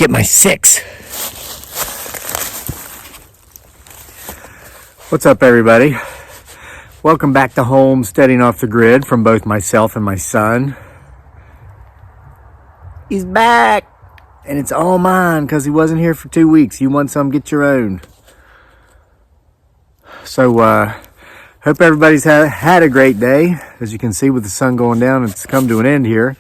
get my 6. What's up, everybody? Welcome back to Homesteading Off the Grid from both myself and my son. He's back, and it's all mine because he wasn't here for 2 weeks. You want some, get your own. So, hope everybody's had a great day. As you can see, with the sun going down, it's come to an end here.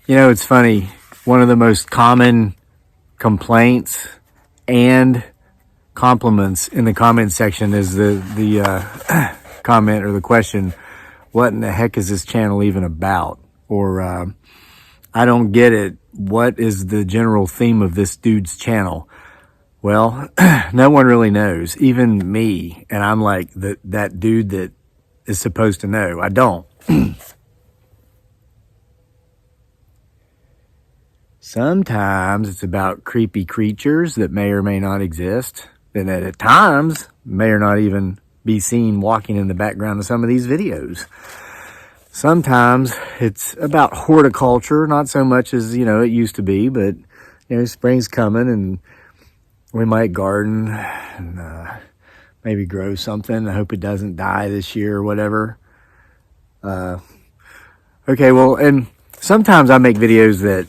You know, it's funny. One of the most common complaints and compliments in the comment section is the comment or the question, what in the heck is this channel even about? Or, I don't get it. What is the general theme of this dude's channel? Well, no one really knows, even me. And I'm like that dude that is supposed to know. I don't. Sometimes it's about creepy creatures that may or may not exist, and that at times may or not even be seen walking in the background of some of these videos. Sometimes it's about horticulture, not so much as, you know, it used to be, but, you know, spring's coming and we might garden and maybe grow something. I hope it doesn't die this year or whatever. Okay, well, and sometimes I make videos that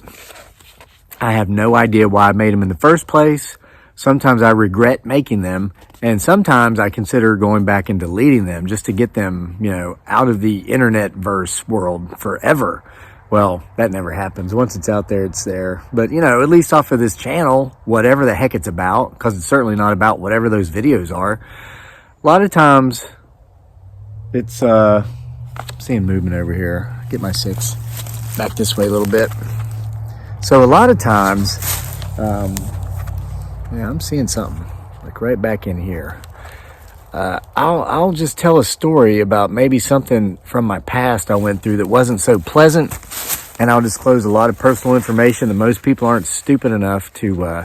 I have no idea why I made them in the first place. Sometimes I regret making them, and sometimes I consider going back and deleting them just to get them, you know, out of the internet-verse world forever. Well, that never happens. Once it's out there, it's there. But, you know, at least off of this channel, whatever the heck it's about, because it's certainly not about whatever those videos are. A lot of times, it's, I'm seeing movement over here. Get my 6 back this way a little bit. So a lot of times, yeah, I'm seeing something like right back in here. I'll just tell a story about maybe something from my past I went through that wasn't so pleasant, and I'll disclose a lot of personal information that most people aren't stupid enough to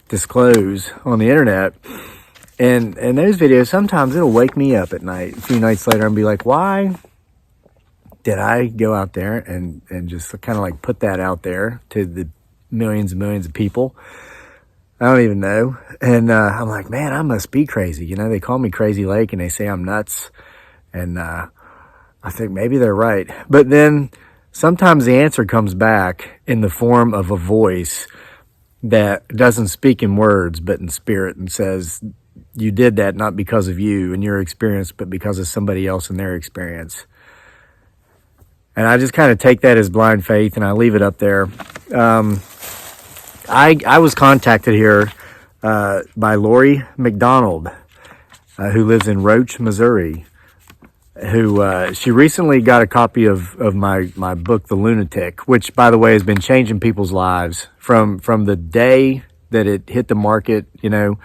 disclose on the internet. And those videos, sometimes it'll wake me up at night. A few nights later, I'll be like, why did I go out there and just kind of like put that out there to the millions and millions of people? I don't even know. And I'm like, man, I must be crazy. You know, they call me Crazy Lake and they say I'm nuts. And I think maybe they're right. But then sometimes the answer comes back in the form of a voice that doesn't speak in words but in spirit, and says, you did that not because of you and your experience, but because of somebody else and their experience. And I just kind of take that as blind faith, and I leave it up there. I was contacted here by Laurie McDonald, who lives in Roach, Missouri, who she recently got a copy of my book, The Lunatic, which, by the way, has been changing people's lives from the day that it hit the market, you know,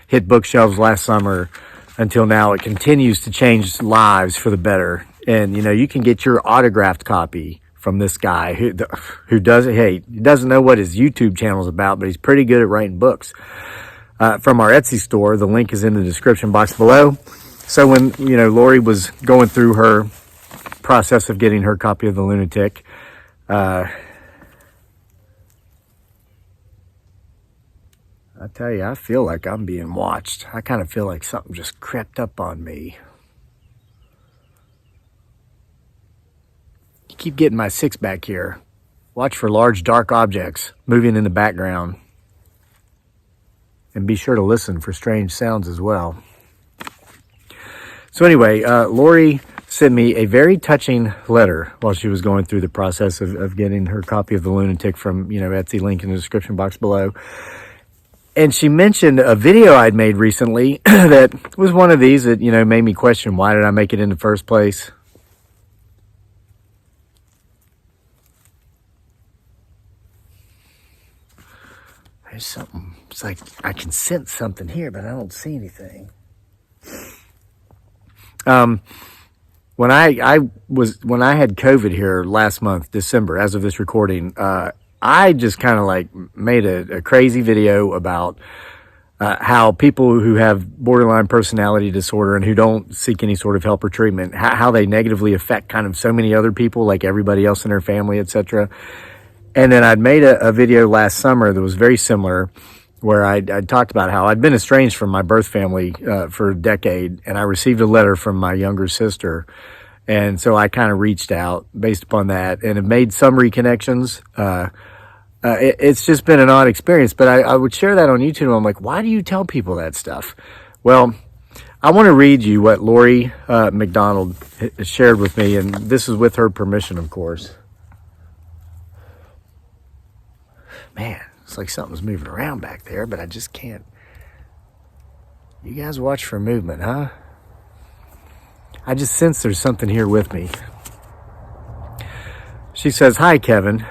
hit bookshelves last summer until now. It continues to change lives for the better. And, you know, you can get your autographed copy from this guy who doesn't, he doesn't know what his YouTube channel is about, but he's pretty good at writing books. From our Etsy store, the link is in the description box below. So when, you know, Laurie was going through her process of getting her copy of The Lunatic, I tell you, I feel like I'm being watched. I kind of feel like something just crept up on me. Keep getting my 6 back here. Watch for large dark objects moving in the background. And be sure to listen for strange sounds as well. So anyway, Laurie sent me a very touching letter while she was going through the process of getting her copy of The Lunatic from, you know, Etsy, link in the description box below. And she mentioned a video I'd made recently that was one of these that, you know, made me question, why did I make it in the first place? There's something, it's like I can sense something here, but I don't see anything. When I had COVID here last month, December, as of this recording, I just kind of like made a crazy video about how people who have borderline personality disorder and who don't seek any sort of help or treatment, how they negatively affect kind of so many other people, like everybody else in their family, etc. And then I'd made a video last summer that was very similar, where I talked about how I'd been estranged from my birth family for a decade, and I received a letter from my younger sister. And so I kind of reached out based upon that and have made some reconnections. It's just been an odd experience, but I would share that on YouTube. And I'm like, why do you tell people that stuff? Well, I want to read you what Laurie McDonald shared with me, and this is with her permission, of course. Man, it's like something's moving around back there, but I just can't. You guys watch for movement, huh? I just sense there's something here with me. She says, "Hi, Kevin.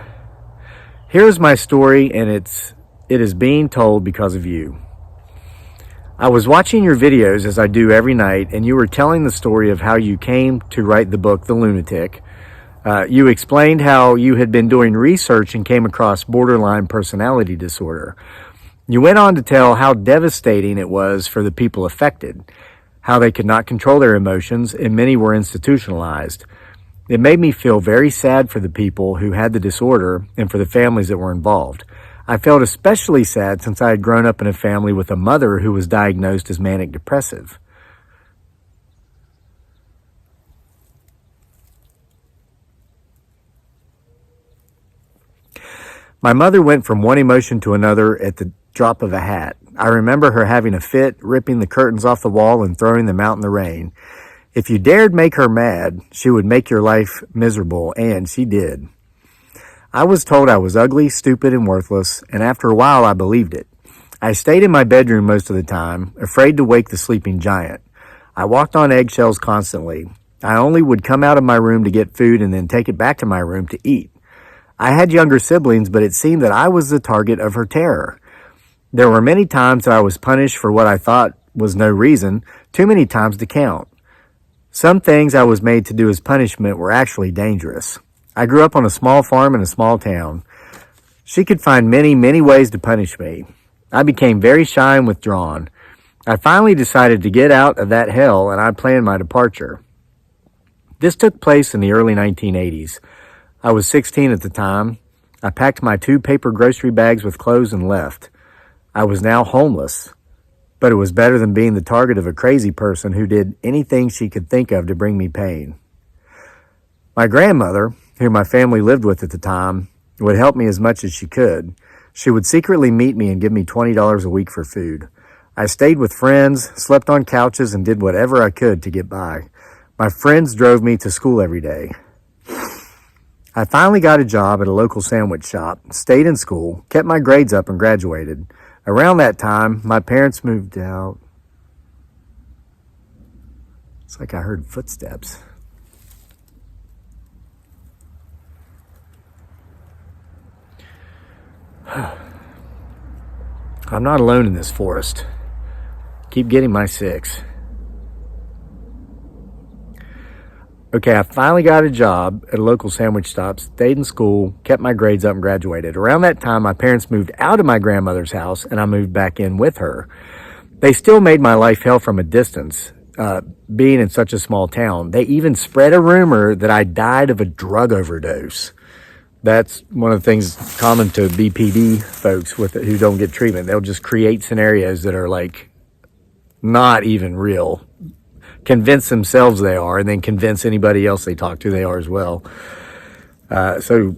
Here's my story, and it is being told because of you. I was watching your videos, as I do every night, and you were telling the story of how you came to write the book, The Lunatic. You explained how you had been doing research and came across borderline personality disorder. You went on to tell how devastating it was for the people affected, how they could not control their emotions, and many were institutionalized. It made me feel very sad for the people who had the disorder and for the families that were involved. I felt especially sad since I had grown up in a family with a mother who was diagnosed as manic depressive." "My mother went from one emotion to another at the drop of a hat. I remember her having a fit, ripping the curtains off the wall and throwing them out in the rain. If you dared make her mad, she would make your life miserable, and she did. I was told I was ugly, stupid, and worthless, and after a while I believed it. I stayed in my bedroom most of the time, afraid to wake the sleeping giant. I walked on eggshells constantly. I only would come out of my room to get food and then take it back to my room to eat. I had younger siblings, but it seemed that I was the target of her terror. There were many times that I was punished for what I thought was no reason, too many times to count. Some things I was made to do as punishment were actually dangerous. I grew up on a small farm in a small town. She could find many, many ways to punish me. I became very shy and withdrawn. I finally decided to get out of that hell, and I planned my departure. This took place in the early 1980s. I was 16 at the time. I packed my 2 paper grocery bags with clothes and left. I was now homeless, but it was better than being the target of a crazy person who did anything she could think of to bring me pain. My grandmother, who my family lived with at the time, would help me as much as she could. She would secretly meet me and give me $20 a week for food. I stayed with friends, slept on couches, and did whatever I could to get by. My friends drove me to school every day. I finally got a job at a local sandwich shop, stayed in school, kept my grades up, and graduated. Around that time, my parents moved out. It's like I heard footsteps. I'm not alone in this forest. Keep getting my 6. Okay, I finally got a job at a local sandwich shop, stayed in school, kept my grades up, and graduated. Around that time, my parents moved out of my grandmother's house, and I moved back in with her. They still made my life hell from a distance, being in such a small town. They even spread a rumor that I died of a drug overdose. That's one of the things common to BPD folks who don't get treatment. They'll just create scenarios that are like not even real. Convince themselves they are, and then convince anybody else they talk to they are as well. So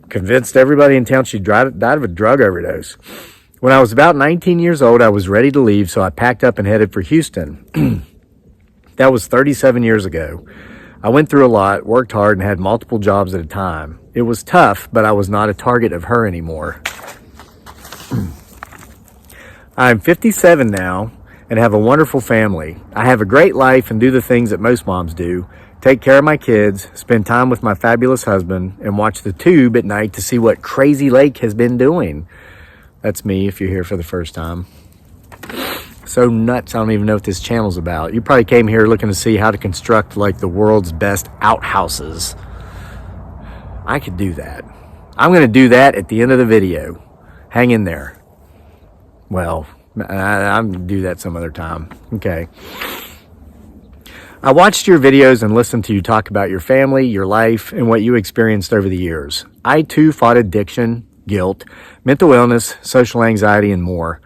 convinced everybody in town she died of a drug overdose. When I was about 19 years old, I was ready to leave, so I packed up and headed for Houston. That was 37 years ago. I went through a lot, worked hard, and had multiple jobs at a time. It was tough, but I was not a target of her anymore. I'm 57 now and have a wonderful family. I have a great life and do the things that most moms do. Take care of my kids, spend time with my fabulous husband, and watch the tube at night to see what Crazy Lake has been doing. That's me if you're here for the first time. So nuts, I don't even know what this channel's about. You probably came here looking to see how to construct like the world's best outhouses. I could do that. I'm going to do that at the end of the video. Hang in there. Well, I'll do that some other time. Okay. I watched your videos and listened to you talk about your family, your life, and what you experienced over the years. I too fought addiction, guilt, mental illness, social anxiety, and more.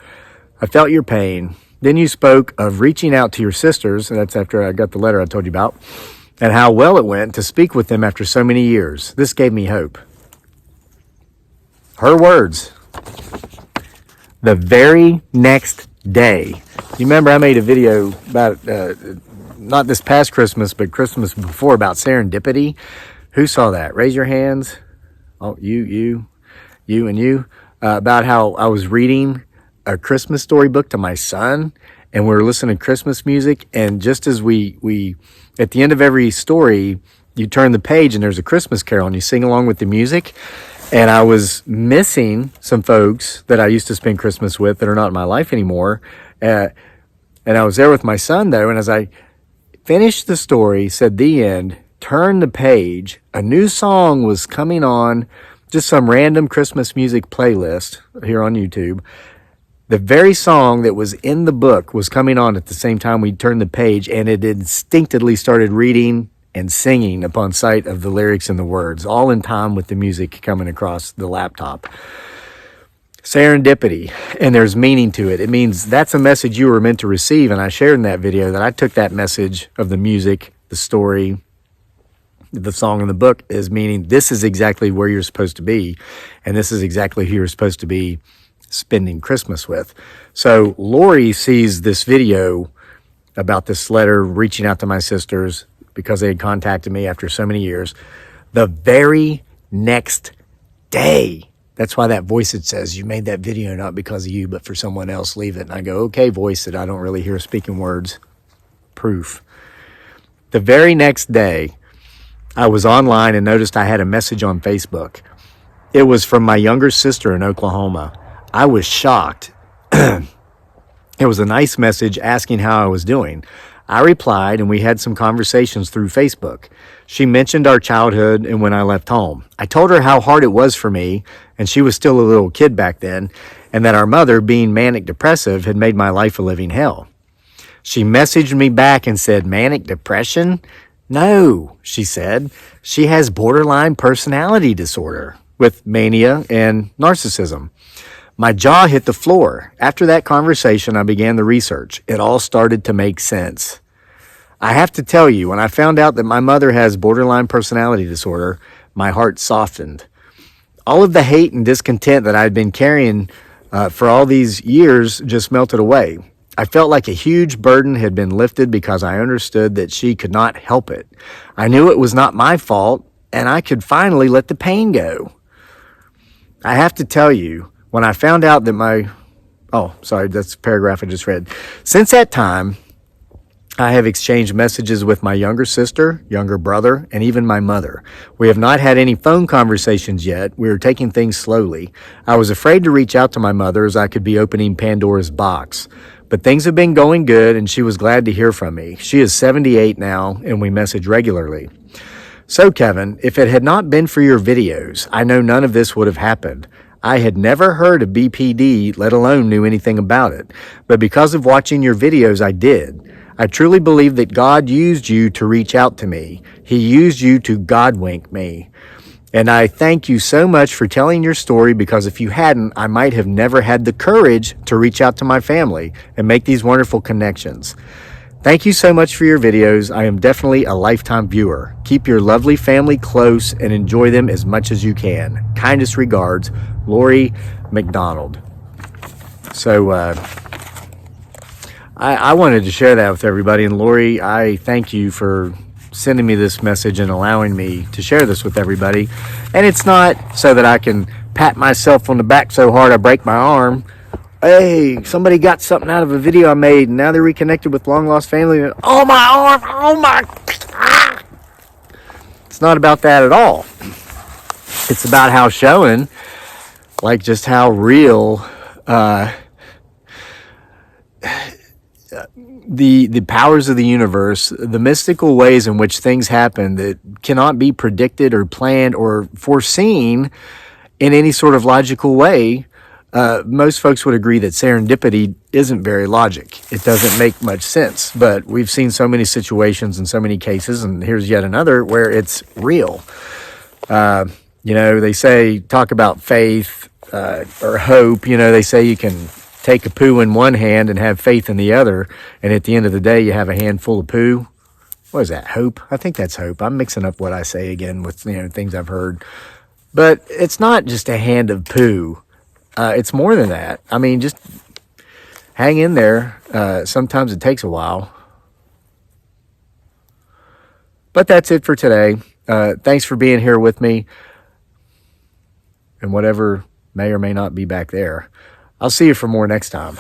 I felt your pain. Then you spoke of reaching out to your sisters, and that's after I got the letter I told you about, and how well it went to speak with them after so many years. This gave me hope. Her words. The very next day. You remember I made a video about, not this past Christmas, but Christmas before, about serendipity? Who saw that? Raise your hands. Oh, you, and you. About how I was reading a Christmas storybook to my son, and we were listening to Christmas music, and just as we at the end of every story, you turn the page and there's a Christmas carol and you sing along with the music. And I was missing some folks that I used to spend Christmas with that are not in my life anymore. And I was there with my son, though, and as I finished the story, said the end, turned the page, a new song was coming on, just some random Christmas music playlist here on YouTube. The very song that was in the book was coming on at the same time we turned the page, and it instinctively started reading and singing upon sight of the lyrics and the words, all in time with the music coming across the laptop. Serendipity, and there's meaning to it. It means that's a message you were meant to receive, and I shared in that video that I took that message of the music, the story, the song, and the book as meaning this is exactly where you're supposed to be, and this is exactly who you're supposed to be spending Christmas with. So Laurie sees this video about this letter reaching out to my sisters because they had contacted me after so many years. The very next day. That's why that voice that says, you made that video not because of you, but for someone else, leave it. And I go, okay, voice that I don't really hear speaking words. Proof. The very next day, I was online and noticed I had a message on Facebook. It was from my younger sister in Oklahoma. I was shocked. It was a nice message asking how I was doing. I replied, and we had some conversations through Facebook. She mentioned our childhood and when I left home. I told her how hard it was for me, and she was still a little kid back then, and that our mother, being manic depressive, had made my life a living hell. She messaged me back and said, manic depression? No, she said. She has borderline personality disorder with mania and narcissism. My jaw hit the floor. After that conversation, I began the research. It all started to make sense. I have to tell you, when I found out that my mother has borderline personality disorder, my heart softened. All of the hate and discontent that I had been carrying for all these years just melted away. I felt like a huge burden had been lifted because I understood that she could not help it. I knew it was not my fault, and I could finally let the pain go. I have to tell you, when I found out that that's the paragraph I just read. Since that time, I have exchanged messages with my younger sister, younger brother, and even my mother. We have not had any phone conversations yet. We are taking things slowly. I was afraid to reach out to my mother as I could be opening Pandora's box. But things have been going good, and she was glad to hear from me. She is 78 now, and we message regularly. So, Kevin, if it had not been for your videos, I know none of this would have happened. I had never heard of BPD, let alone knew anything about it. But because of watching your videos, I did. I truly believe that God used you to reach out to me. He used you to God-wink me. And I thank you so much for telling your story, because if you hadn't, I might have never had the courage to reach out to my family and make these wonderful connections. Thank you so much for your videos. I am definitely a lifetime viewer. Keep your lovely family close and enjoy them as much as you can. Kindest regards, Laurie McDonald. So I wanted to share that with everybody. And Laurie, I thank you for sending me this message and allowing me to share this with everybody. And it's not so that I can pat myself on the back so hard I break my arm. Hey, somebody got something out of a video I made, and now they're reconnected with long-lost family. Oh, my arm! Oh, my... Ah! It's not about that at all. It's about how showing, like, just how real the powers of the universe, the mystical ways in which things happen that cannot be predicted or planned or foreseen in any sort of logical way, Most folks would agree that serendipity isn't very logic. It doesn't make much sense, but we've seen so many situations and so many cases, and here's yet another where it's real. They say, talk about faith or hope. They say you can take a poo in one hand and have faith in the other, and at the end of the day, you have a handful of poo. What is that, hope? I think that's hope. I'm mixing up what I say again with things I've heard. But it's not just a hand of poo. It's more than that. I mean, just hang in there. Sometimes it takes a while. But that's it for today. Thanks for being here with me. And whatever may or may not be back there. I'll see you for more next time.